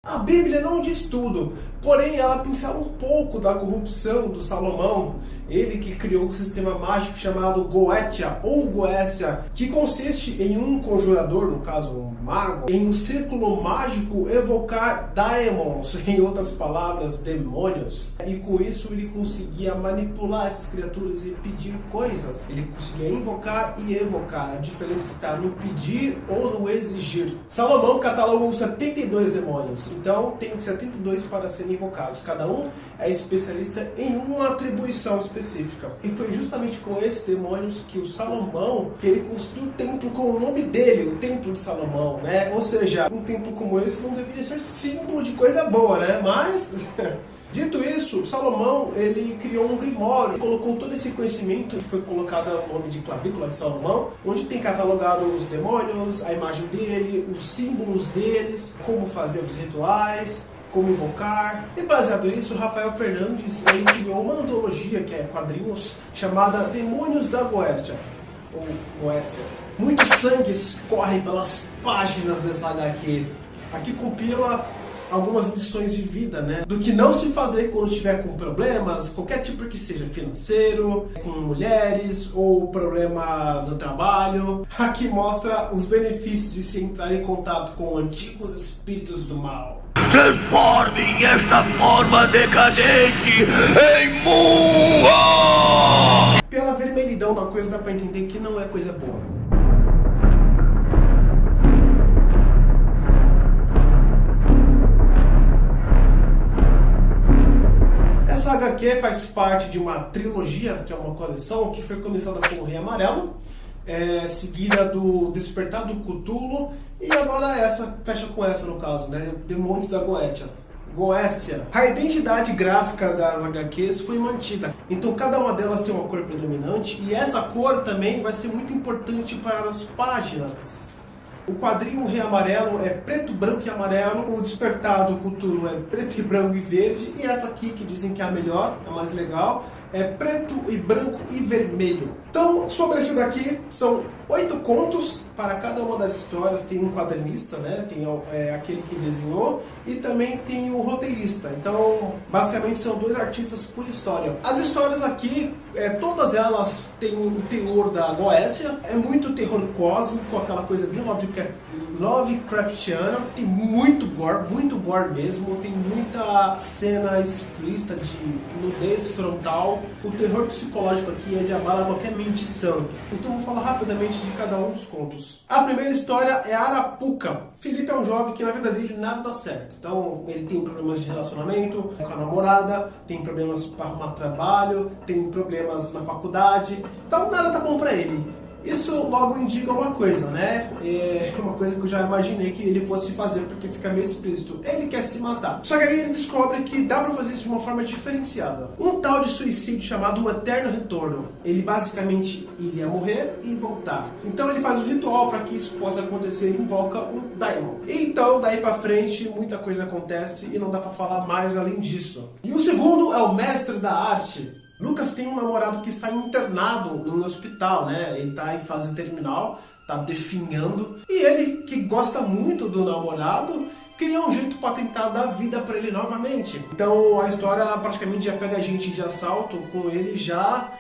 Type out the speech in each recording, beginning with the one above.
A Bíblia não diz tudo, porém ela pincela um pouco da corrupção do Salomão, ele que criou um sistema mágico chamado Goetia ou Goécia, que consiste em um conjurador, no caso um mago, em um círculo mágico evocar daemons, em outras palavras, demônios, e com isso ele conseguia manipular essas criaturas e pedir coisas. Ele conseguia invocar e evocar. A diferença está no pedir ou no exigir. Salomão catalogou 72 demônios. Então tem 72 para serem invocados. Cada um é especialista em uma atribuição específica. E foi justamente com esses demônios que o Salomão, que ele construiu o templo com o nome dele, o Templo de Salomão, né? Ou seja, um templo como esse não deveria ser símbolo de coisa boa, né? Mas dito isso, Salomão, ele criou um grimório, colocou todo esse conhecimento, que foi colocado no nome de Clavícula de Salomão, onde tem catalogado os demônios, a imagem dele, os símbolos deles, como fazer os rituais, como invocar. E baseado nisso, Rafael Fernandes, ele criou uma antologia, que é quadrinhos, chamada Demônios da Goécia, ou Goécia. Muito sangue escorre pelas páginas dessa HQ. Aqui compila algumas lições de vida, né? Do que não se fazer quando estiver com problemas, qualquer tipo que seja, financeiro, com mulheres, ou problema no trabalho. Aqui mostra os benefícios de se entrar em contato com antigos espíritos do mal. Transformem esta forma decadente em Mua! Pela vermelhidão da coisa dá pra entender que não é coisa boa. Essa HQ faz parte de uma trilogia, que é uma coleção, que foi começada com o Rei Amarelo, seguida do Despertar do Cthulhu, e agora essa, fecha com essa no caso, né? Demônios da Goécia. A identidade gráfica das HQs foi mantida, então cada uma delas tem uma cor predominante, e essa cor também vai ser muito importante para as páginas. O quadrinho Rei Amarelo é preto, branco e amarelo, o Despertar do Cthulhu é preto e branco e verde, e essa aqui, que dizem que é a melhor, a mais legal, é preto e branco e vermelho. Então, sobre esse daqui, são 8 contos, para cada uma das histórias tem um quadrinista, né? Tem aquele que desenhou, e também tem o roteirista. Então, basicamente são 2 artistas por história. As histórias aqui, todas elas têm o teor da Goécia, é muito terror cósmico, aquela coisa bem Lovecraftiana, tem muito gore mesmo, tem muita cena explícita de nudez frontal. O terror psicológico aqui é de abalar qualquer mentição. Então vou falar rapidamente de cada um dos contos. A primeira história é Arapuca. Felipe é um jovem que na vida dele nada dá certo. Então ele tem problemas de relacionamento com a namorada, tem problemas para arrumar trabalho, tem problemas na faculdade, então nada tá bom pra ele. Isso logo indica uma coisa, né? É uma coisa que eu já imaginei que ele fosse fazer, porque fica meio explícito. Ele quer se matar. Só que aí ele descobre que dá pra fazer isso de uma forma diferenciada. Um tal de suicídio chamado o Eterno Retorno. Ele basicamente iria morrer e voltar. Então ele faz um ritual para que isso possa acontecer. Ele invoca um Daimon. Então daí pra frente muita coisa acontece e não dá pra falar mais além disso. E o segundo é o Mestre da Arte. Lucas tem um namorado que está internado no hospital, né? Ele está em fase terminal, está definhando. E ele, que gosta muito do namorado, cria um jeito para tentar dar vida para ele novamente. Então a história praticamente já pega a gente de assalto com ele já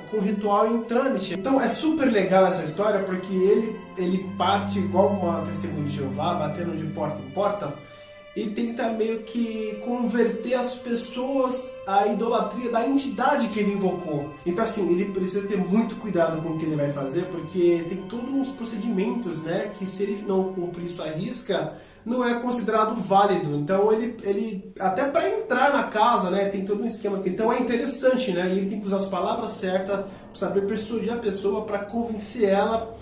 com o ritual em trâmite. Então é super legal essa história porque ele parte igual uma testemunha de Jeová, batendo de porta em porta, e tenta meio que converter as pessoas à idolatria da entidade que ele invocou. Então assim, ele precisa ter muito cuidado com o que ele vai fazer, porque tem todos uns procedimentos, né, que se ele não cumprir isso à risca, não é considerado válido. Então ele até para entrar na casa, né, tem todo um esquema aqui. Então é interessante, né, e ele tem que usar as palavras certas, saber persuadir a pessoa para convencer ela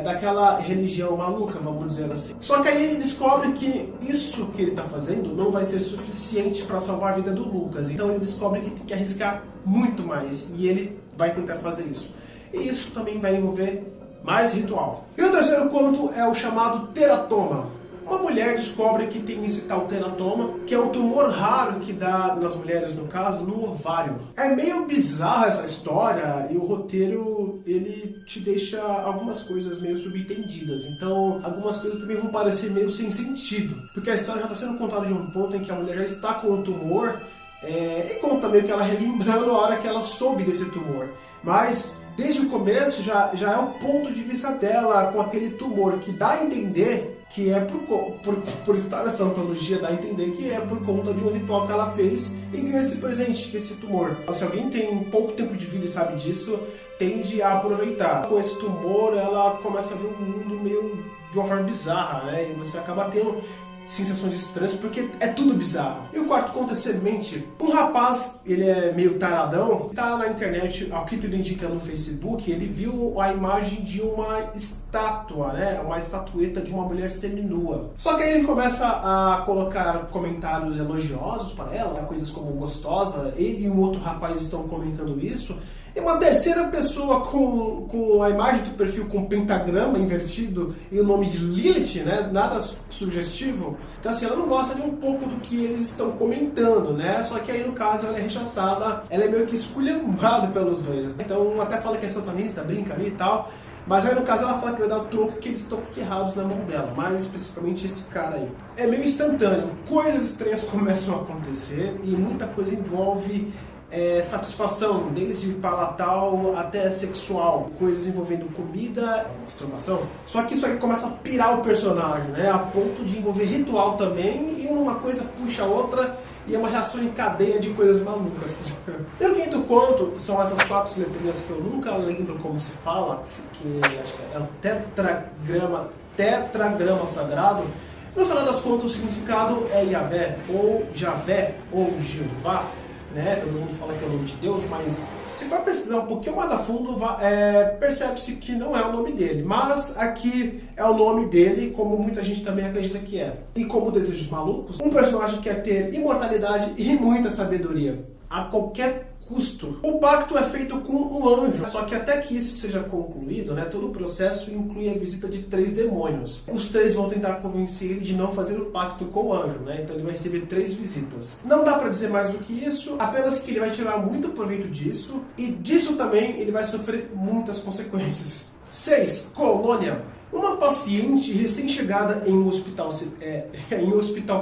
daquela religião maluca, vamos dizer assim. Só que aí ele descobre que isso que ele está fazendo não vai ser suficiente para salvar a vida do Lucas. Então ele descobre que tem que arriscar muito mais, e ele vai tentar fazer isso. E isso também vai envolver mais ritual. E o terceiro conto é o chamado Teratoma. Uma mulher descobre que tem esse tal teratoma, que é um tumor raro que dá, nas mulheres no caso, no ovário. É meio bizarra essa história e o roteiro, ele te deixa algumas coisas meio subentendidas. Então, algumas coisas também vão parecer meio sem sentido. Porque a história já está sendo contada de um ponto em que a mulher já está com o tumor e conta meio que ela relembrando a hora que ela soube desse tumor. Mas, desde o começo, já é o ponto de vista dela com aquele tumor que dá a entender que é por estar nessa antologia, dá a entender que é por conta de um ritual que ela fez e ganhou esse presente, que é esse tumor. Então, se alguém tem pouco tempo de vida e sabe disso, tende a aproveitar. Com esse tumor, ela começa a ver o mundo meio de uma forma bizarra, né? E você acaba tendo sensações estranhas, porque é tudo bizarro. E o quarto conto é Semente. Um rapaz, ele é meio taradão, tá na internet, ao que tudo indica no Facebook, ele viu a imagem de uma estátua, né? Uma estatueta de uma mulher seminua. Só que aí ele começa a colocar comentários elogiosos para ela, coisas como gostosa, ele e um outro rapaz estão comentando isso, e uma terceira pessoa com a imagem do perfil com pentagrama invertido e o nome de Lilith, né? Nada sugestivo. Então assim, ela não gosta nem um pouco do que eles estão comentando, né? Só que aí no caso ela é rechaçada, ela é meio que esculhambada pelos dois. Então até fala que é satanista, brinca ali e tal. Mas aí no caso ela fala que vai dar o troco que eles estão ferrados na mão dela. Mais especificamente esse cara aí. É meio instantâneo. Coisas estranhas começam a acontecer e muita coisa envolve satisfação, desde palatal até sexual, coisas envolvendo comida, masturbação. Só que isso aí começa a pirar o personagem, né? A ponto de envolver ritual também, e uma coisa puxa a outra, e é uma reação em cadeia de coisas malucas. E o quinto conto são essas 4 letrinhas que eu nunca lembro como se fala, que acho que é o tetragrama sagrado. No final das contas, o significado é Yahvé, ou Javé, ou Jeová. Né? Todo mundo fala que é o nome de Deus, mas se for pesquisar um pouquinho mais a fundo, percebe-se que não é o nome dele. Mas aqui é o nome dele, como muita gente também acredita que é. E como Desejos Malucos, um personagem quer ter imortalidade e muita sabedoria, a qualquer custo. O pacto é feito com um anjo, só que até que isso seja concluído, né, todo o processo inclui a visita de 3 demônios. Os 3 vão tentar convencer ele de não fazer o pacto com o anjo, né, então ele vai receber 3 visitas. Não dá pra dizer mais do que isso, apenas que ele vai tirar muito proveito disso, e disso também ele vai sofrer muitas consequências. 6. Colônia. Uma paciente recém-chegada em um hospital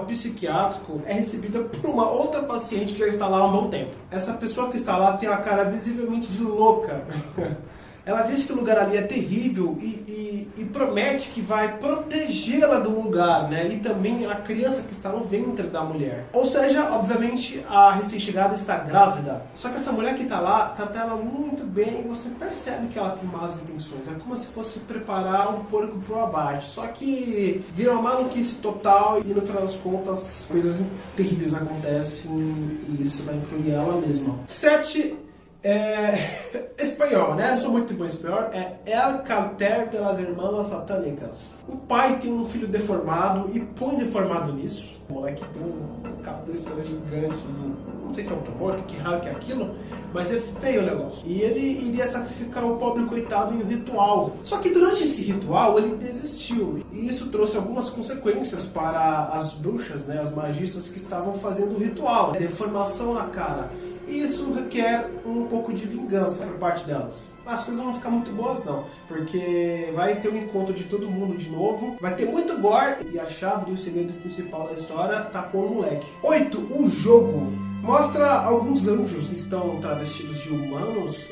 psiquiátrico é recebida por uma outra paciente que já está lá há um bom tempo. Essa pessoa que está lá tem a cara visivelmente de louca. Ela diz que o lugar ali é terrível e promete que vai protegê-la do lugar, né? E também a criança que está no ventre da mulher. Ou seja, obviamente, a recém-chegada está grávida. Só que essa mulher que está lá, trata ela muito bem e você percebe que ela tem más intenções. É como se fosse preparar um porco para o abate. Só que vira uma maluquice total e no final das contas, coisas terríveis acontecem e isso vai incluir ela mesma. 7. Espanhol, né? Eu sou muito bom em espanhol. É El Cartel de las Hermanas Satânicas. O pai tem um filho deformado e põe deformado nisso. O moleque tem uma cabeça gigante. Não sei se é um tumor, que raio que é aquilo, mas é feio o negócio. E ele iria sacrificar o pobre coitado em um ritual. Só que durante esse ritual ele desistiu. E isso trouxe algumas consequências para as bruxas, né? As magistas que estavam fazendo o ritual. Deformação na cara. E isso requer um pouco de vingança por parte delas. As coisas não vão ficar muito boas não, porque vai ter um encontro de todo mundo de novo, vai ter muito gore, e a chave e o segredo principal da história tá com o moleque. 8. Um jogo. Mostra alguns anjos que estão travestidos de humanos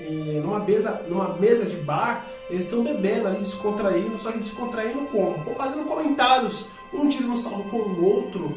numa mesa de bar. Eles estão bebendo ali, descontraindo, só que descontraindo como? Fazendo comentários, um tirando sarro com o outro,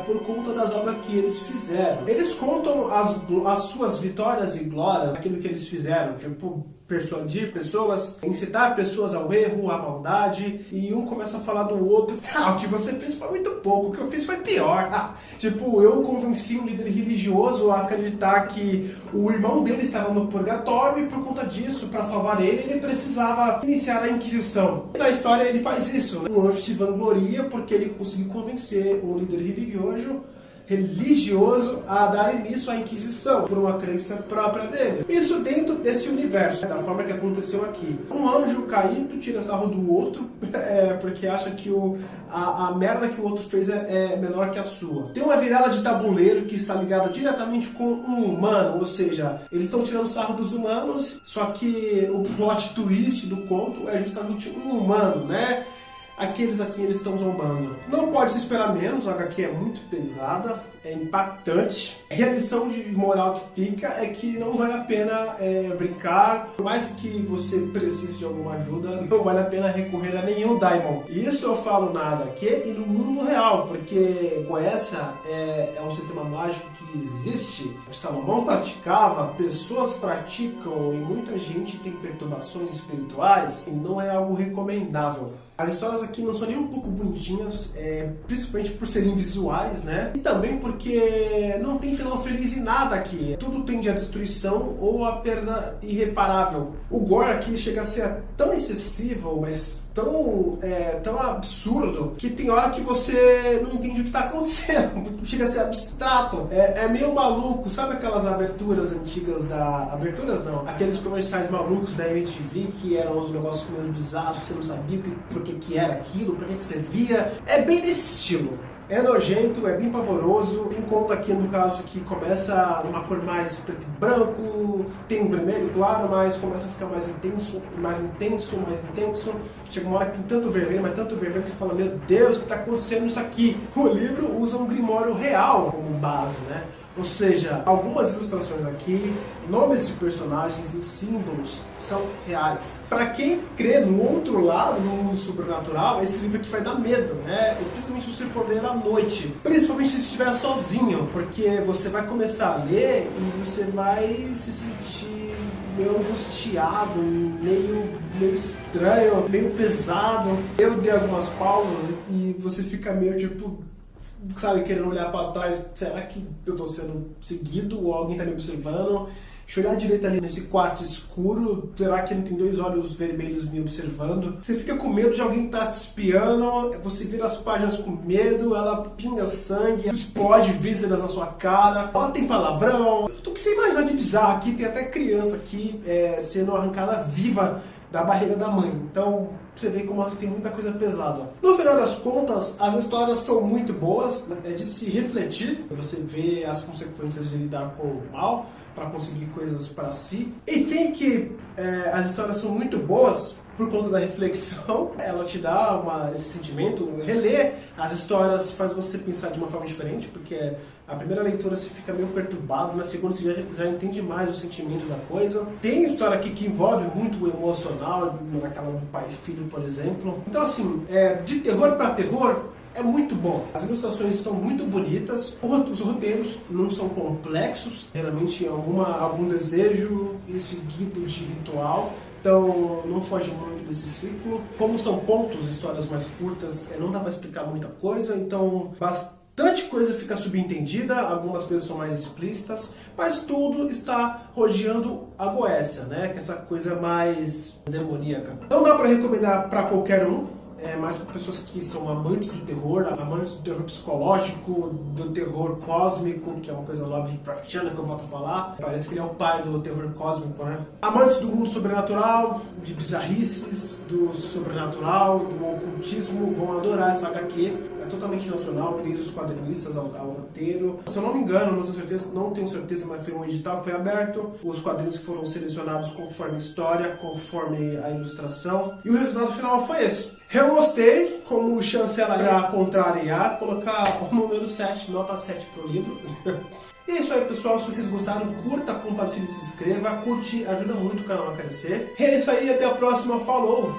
por conta das obras que eles fizeram. Eles contam as suas vitórias e glórias, aquilo que eles fizeram, tipo persuadir pessoas, incitar pessoas ao erro, à maldade, e um começa a falar do outro, o que você fez foi muito pouco, o que eu fiz foi pior. Tipo, eu convenci um líder religioso a acreditar que o irmão dele estava no purgatório e por conta disso, para salvar ele precisava iniciar a Inquisição. E na história ele faz isso, né? Um anjo se vangloria porque ele conseguiu convencer um líder religioso religioso a dar início à Inquisição, por uma crença própria dele. Isso dentro desse universo, da forma que aconteceu aqui. Um anjo caído tira sarro do outro, porque acha que a merda que o outro fez é menor que a sua. Tem uma virada de tabuleiro que está ligada diretamente com um humano, ou seja, eles estão tirando sarro dos humanos, só que o plot twist do conto é justamente um humano, né? Aqueles a quem eles estão zombando. Não pode se esperar menos, a HQ é muito pesada, é impactante. E a lição de moral que fica é que não vale a pena brincar, por mais que você precise de alguma ajuda, não vale a pena recorrer a nenhum Daimon. Isso eu falo na HQ e no mundo real, porque Goetia é um sistema mágico que existe, Salomão praticava, pessoas praticam e muita gente tem perturbações espirituais e não é algo recomendável. As histórias aqui não são nem um pouco bonitinhas, principalmente por serem visuais, né? E também porque não tem final feliz em nada aqui. Tudo tende à destruição ou à perda irreparável. O gore aqui chega a ser tão excessivo, mas tão absurdo, que tem hora que você não entende o que está acontecendo. Chega a ser abstrato. É meio maluco. Sabe aquelas aberturas antigas Aberturas não. Aqueles comerciais malucos da MTV que eram uns negócios meio bizarros, que você não sabia por que era aquilo, por que servia. É bem desse estilo. É nojento, é bem pavoroso. Tem conta aqui no caso que começa numa cor mais preto e branco, tem um vermelho, claro, mas começa a ficar mais intenso, mais intenso, mais intenso. Chega uma hora que tem tanto vermelho, mas tanto vermelho que você fala, meu Deus, o que está acontecendo isso aqui? O livro usa um grimório real como base, né? Ou seja, algumas ilustrações aqui, nomes de personagens e símbolos são reais. Para quem crê no outro lado, no mundo sobrenatural, esse livro aqui vai dar medo, né? E principalmente se você for ler à noite. Principalmente se estiver sozinho, porque você vai começar a ler e você vai se sentir meio angustiado, meio estranho, meio pesado. Eu dei algumas pausas e você fica meio tipo, sabe, querendo olhar para trás, será que eu tô sendo seguido ou alguém tá me observando? Deixa eu olhar direito ali nesse quarto escuro, será que não tem dois olhos vermelhos me observando? Você fica com medo de alguém estar te espiando, você vira as páginas com medo, ela pinga sangue, explode vísceras na sua cara, ela tem palavrão, tudo que você imaginar de bizarro aqui, tem até criança aqui sendo arrancada viva da barriga da mãe. Então, você vê como tem muita coisa pesada. No final das contas, as histórias são muito boas, é de se refletir. Você vê as consequências de lidar com o mal para conseguir coisas para si. Enfim, que as histórias são muito boas por conta da reflexão. Ela te dá esse sentimento. Reler as histórias faz você pensar de uma forma diferente, porque a primeira leitura você fica meio perturbado, na segunda você já entende mais o sentimento da coisa. Tem história aqui que envolve muito o emocional, naquela do pai e filho, por exemplo. Então assim, de terror para terror, é muito bom. As ilustrações estão muito bonitas, os roteiros não são complexos, geralmente algum desejo seguido de ritual, então não foge muito desse ciclo. Como são contos, histórias mais curtas, não dá para explicar muita coisa, então bastante coisa fica subentendida, algumas coisas são mais explícitas, mas tudo está rodeando a Goetia, né? Que é essa coisa mais demoníaca. Não dá para recomendar para qualquer um. Mais para pessoas que são amantes do terror psicológico, do terror cósmico, que é uma coisa Lovecraftiana que eu volto a falar. Parece que ele é o pai do terror cósmico, né? Amantes do mundo sobrenatural, de bizarrices, do sobrenatural, do ocultismo, vão adorar essa HQ. É totalmente nacional, desde os quadrinistas ao roteiro. Se eu não me engano, não tenho certeza, mas foi um edital que foi aberto. Os quadrinhos foram selecionados conforme a história, conforme a ilustração. E o resultado final foi esse. Eu gostei, como chancela para contrariar, colocar o número 7, nota 7 pro livro. E é isso aí, pessoal. Se vocês gostaram, curta, compartilhe, se inscreva. Curte, ajuda muito o canal a crescer. E é isso aí, até a próxima. Falou!